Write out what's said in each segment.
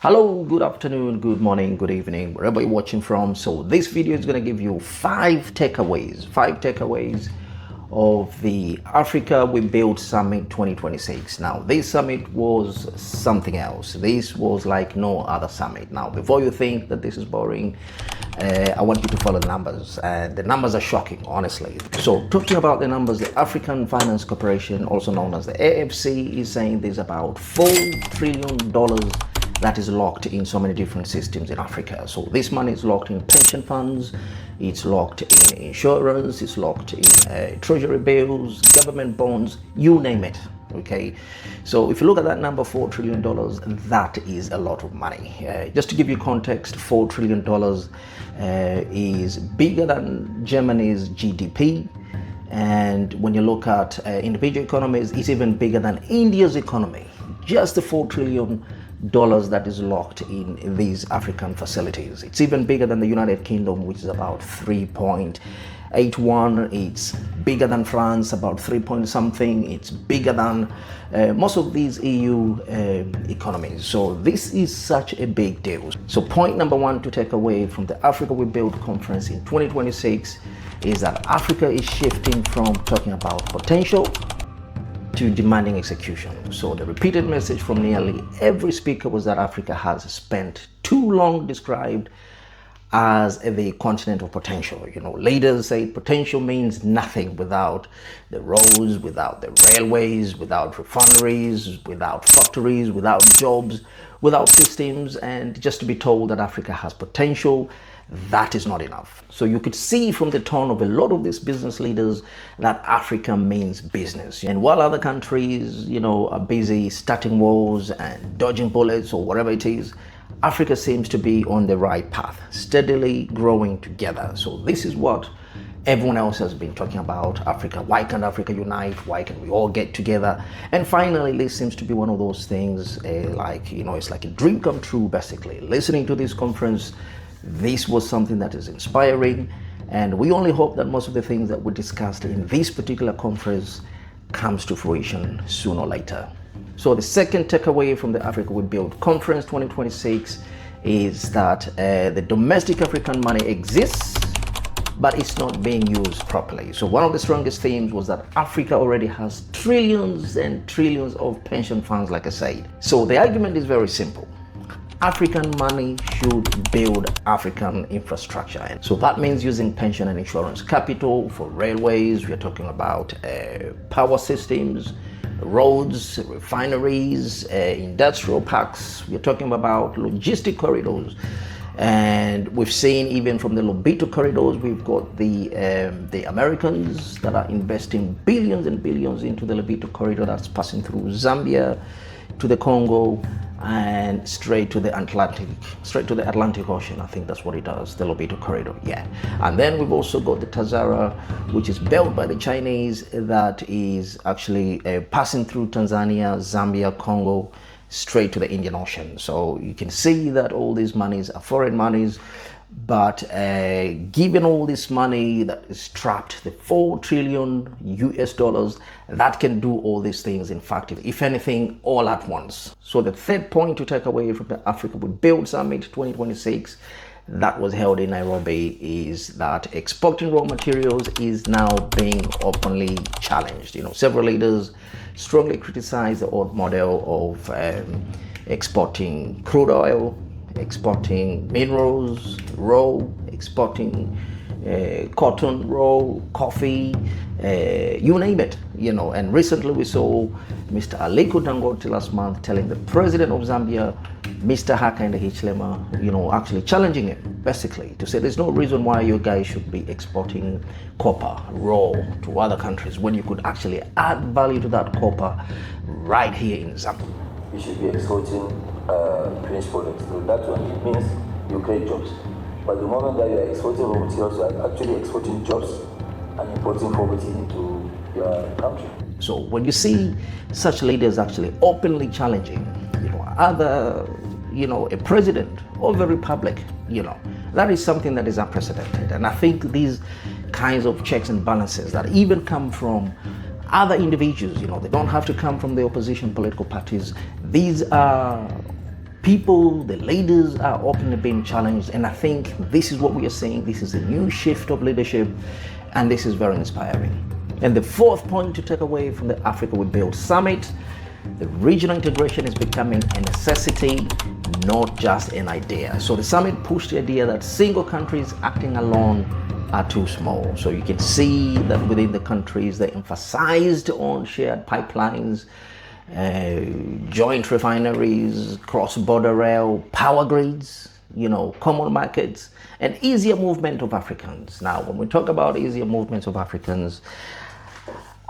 Hello, good afternoon, good morning, good evening, wherever you're watching from. So this video is going to give you five takeaways of the Africa We Build Summit 2026. Now, this summit was something else. This was like no other summit. Now, before you think that this is boring, I want you to follow the numbers. The numbers are shocking, honestly. So talking about the numbers, the African Finance Corporation, also known as the AFC, is saying there's about $4 trillion that is locked in so many different systems in Africa. So this money is locked in pension funds, it's locked in insurance, it's locked in treasury bills, government bonds, you name it. Okay, so if you look at that number, $4 trillion, that is a lot of money. Just to give you context, $4 trillion is bigger than Germany's GDP. And when you look at individual economies, it's even bigger than India's economy. Just the $4 trillion that is locked in these African facilities. It's even bigger than the United Kingdom, which is about 3.81. It's bigger than France, about 3 point something. It's bigger than most of these EU economies. So this is such a big deal. So point number one to take away from the Africa We Build conference in 2026 is that Africa is shifting from talking about potential to demanding execution. So the repeated message from nearly every speaker was that Africa has spent too long described as the continent of potential. You know, leaders say potential means nothing without the roads, without the railways, without refineries, without factories, without jobs, without systems, and just to be told that Africa has potential, that is not enough. So you could see from the tone of a lot of these business leaders that Africa means business. And while other countries, are busy starting wars and dodging bullets or whatever it is, Africa seems to be on the right path, steadily growing together. So this is what everyone else has been talking about. Africa, why can't Africa unite? Why can't we all get together? And finally, this seems to be one of those things it's like a dream come true, basically. Listening to this conference, this was something that is inspiring, and we only hope that most of the things that we discussed in this particular conference comes to fruition sooner or later. So the second takeaway from the Africa We Build Conference 2026 is that the domestic African money exists, but it's not being used properly. So one of the strongest themes was that Africa already has trillions and trillions of pension funds, like I said. So the argument is very simple. African money should build African infrastructure. And so that means using pension and insurance capital for railways. We're talking about power systems, roads, refineries, industrial parks. We're talking about logistic corridors. And we've seen even from the Lobito corridors, we've got the Americans that are investing billions and billions into the Lobito corridor that's passing through Zambia to the Congo and straight to the Atlantic Ocean. I think that's what it does, the Lobito corridor. Yeah. And then we've also got the Tazara, which is built by the Chinese, that is actually passing through Tanzania, Zambia, Congo, straight to the Indian Ocean. So you can see that all these monies are foreign monies, but given all this money that is trapped, the $4 trillion US dollars, that can do all these things, in fact, if anything, all at once. So the third point to take away from the Africa We Build Summit 2026 that was held in Nairobi is that exporting raw materials is now being openly challenged. Several leaders strongly criticize the old model of exporting crude oil, exporting minerals, raw, exporting cotton, raw, coffee, you name it, And recently we saw Mr. Aliko Dangote last month telling the president of Zambia, Mr. Hakainde Hichilema, actually challenging him, basically, to say there's no reason why you guys should be exporting copper raw to other countries when you could actually add value to that copper right here in Zambia. You should be exporting finished products. So that one, it means you create jobs. But the moment that you are exporting raw materials, you are actually exporting jobs and importing poverty into your country. So when you see such leaders actually openly challenging, a president of a republic, that is something that is unprecedented. And I think these kinds of checks and balances that even come from other individuals, they don't have to come from the opposition political parties. These are people, the leaders are openly being challenged, and I think this is what we are seeing. This is a new shift of leadership, and this is very inspiring. And the fourth point to take away from the Africa We Build Summit, the regional integration is becoming a necessity, not just an idea. So the summit pushed the idea that single countries acting alone are too small. So you can see that within the countries, they emphasized on shared pipelines, joint refineries, cross-border rail, power grids, common markets, and easier movement of Africans. Now, when we talk about easier movements of Africans,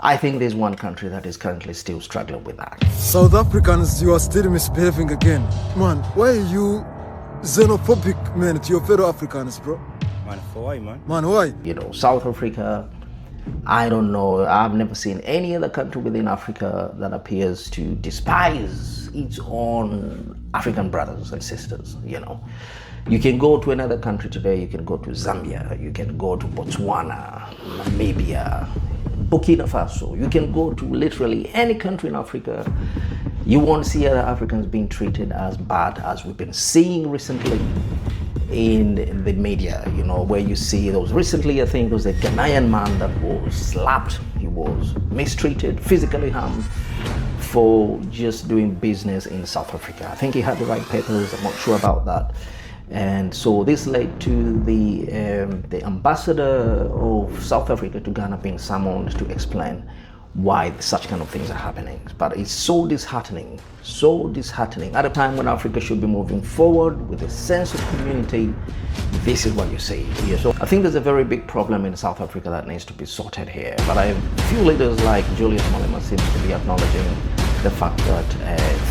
I think there's one country that is currently still struggling with that. South Africans, you are still misbehaving again. Man, why are you xenophobic, man, to your fellow Africans, bro? Man, for why, man? Man, why? South Africa, I don't know. I've never seen any other country within Africa that appears to despise its own African brothers and sisters, You can go to another country today. You can go to Zambia. You can go to Botswana, Namibia, Burkina Faso. You can go to literally any country in Africa. You won't see other Africans being treated as bad as we've been seeing recently in the media, where you see those recently, I think it was a Ghanaian man that was slapped. He was mistreated, physically harmed for just doing business in South Africa. I think he had the right papers. I'm not sure about that. And so this led to the ambassador of South Africa to Ghana being summoned to explain why such kind of things are happening. But it's so disheartening at a time when Africa should be moving forward with a sense of community. This is what you see here. So I think there's a very big problem in South Africa that needs to be sorted here. But a few leaders like Julius Malema seem to be acknowledging the fact that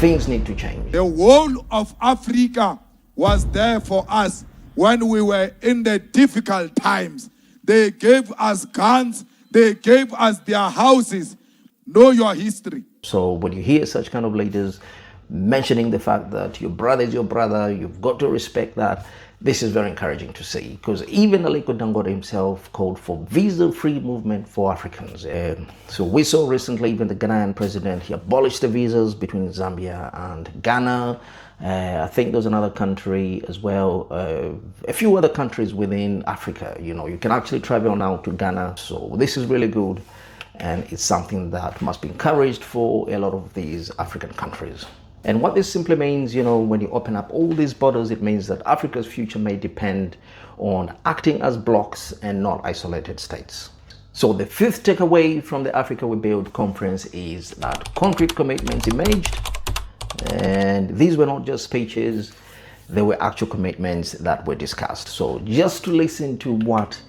things need to change. The whole of Africa was there for us when we were in the difficult times. They gave us guns, they gave us their houses. Know your history. So when you hear such kind of leaders mentioning the fact that your brother is your brother, you've got to respect that, this is very encouraging to see, because even Aliko Dangote himself called for visa-free movement for Africans. So we saw recently even the Ghanaian president, he abolished the visas between Zambia and Ghana. I think there's another country as well, a few other countries within Africa. You can actually travel now to Ghana. So this is really good, and it's something that must be encouraged for a lot of these African countries. And what this simply means, when you open up all these borders, it means that Africa's future may depend on acting as blocks and not isolated states. So the fifth takeaway from the Africa We Build conference is that concrete commitments emerged. And these were not just speeches, they were actual commitments that were discussed. So just to listen to what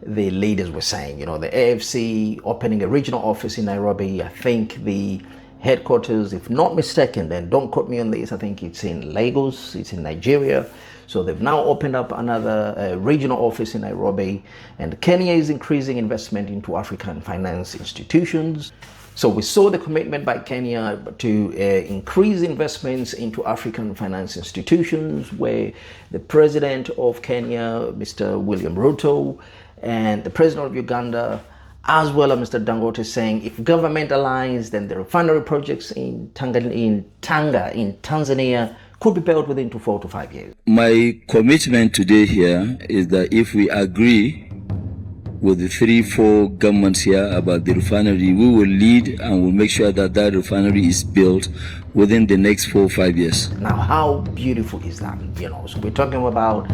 the leaders were saying, the AFC opening a regional office in Nairobi. I think the headquarters, if not mistaken, then don't quote me on this, I think it's in Lagos, it's in Nigeria. So they've now opened up another regional office in Nairobi, and Kenya is increasing investment into African finance institutions. So we saw the commitment by Kenya to increase investments into African finance institutions, where the president of Kenya, Mr. William Ruto, and the president of Uganda, as well as Mr. Dangote, saying if government aligns, then the refinery projects in Tanga in Tanzania could be built within 4 to 5 years. My commitment today here is that if we agree with the 3-4 governments here about the refinery, we will lead and will make sure that that refinery is built within the next 4 or 5 years. Now, how beautiful is that? So we're talking about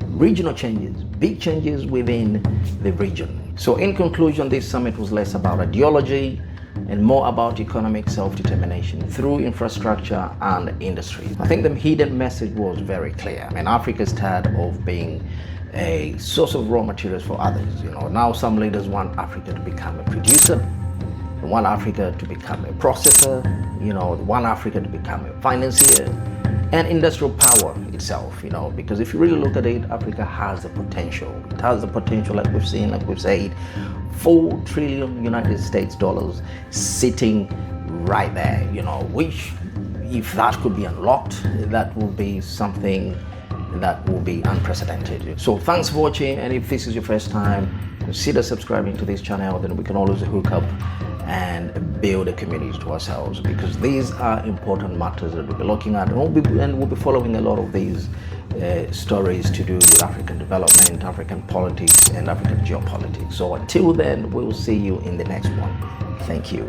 regional changes, big changes within the region. So in conclusion, this summit was less about ideology and more about economic self-determination through infrastructure and industry. I think the hidden message was very clear. Africa is tired of being a source of raw materials for others. Now some leaders want Africa to become a producer. They want Africa to become a processor. They want Africa to become a financier and industrial power itself. Because if you really look at it, Africa has the potential. It has the potential, like we've said, $4 trillion United States dollars sitting right there. Which, if that could be unlocked, that will be something that will be unprecedented. So thanks for watching, and if this is your first time, consider subscribing to this channel. Then we can always hook up and build a community to ourselves, because these are important matters that we'll be looking at, and we'll be following a lot of these stories to do with African development, African politics, and African geopolitics. So until then, we'll see you in the next one. Thank you.